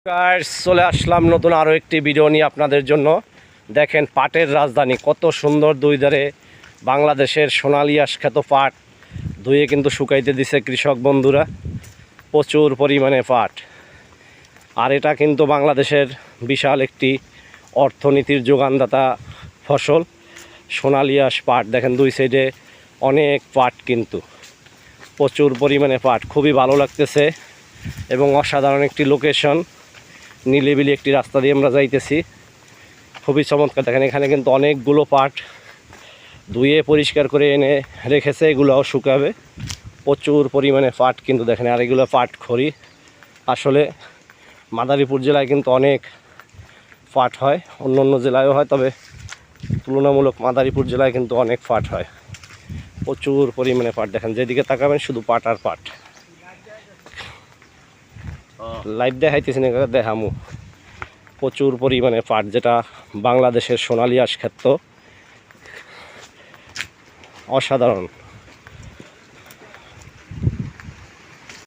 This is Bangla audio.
গাইস চলে আসলাম নতুন আরও একটি ভিডিও নিয়ে আপনাদের জন্য। দেখেন পাটের রাজধানী, কত সুন্দর দুই ধারে বাংলাদেশের সোনালী আঁশখ্যাত পাট ধুয়ে কিন্তু শুকাইতে দিছে কৃষক বন্ধুরা, প্রচুর পরিমাণে পাট। আর এটা কিন্তু বাংলাদেশের বিশাল একটি অর্থনীতির যোগানদাতা ফসল সোনালী আঁশ পাট। দেখেন দুই সাইডে অনেক পাট, কিন্তু প্রচুর পরিমাণে পাট, খুবই ভালো লাগতেছে এবং অসাধারণ একটি লোকেশন। নিলিবিলি একটি রাস্তা দিয়ে আমরা যাইতেছি, খুবই চমৎকার। দেখেন এখানে কিন্তু অনেকগুলো পাট ধুয়ে পরিষ্কার করে এনে রেখেছে, এগুলোও শুকাবে। প্রচুর পরিমাণে পাট কিন্তু দেখেন, আর এগুলো পাট খড়ি। আসলে মাদারীপুর জেলায় কিন্তু অনেক পাট হয়, অন্য অন্য জেলায়ও হয়, তবে তুলনামূলক মাদারীপুর জেলায় কিন্তু অনেক পাট হয়, প্রচুর পরিমাণে পাট। দেখেন যেদিকে তাকাবেন শুধু পাট আর পাট। লাইভ দেখাইতেছি না, দেখামু। প্রচুর পরিমাণে পাট, যেটা বাংলাদেশের সোনালী আঁশখ্যাত, অসাধারণ।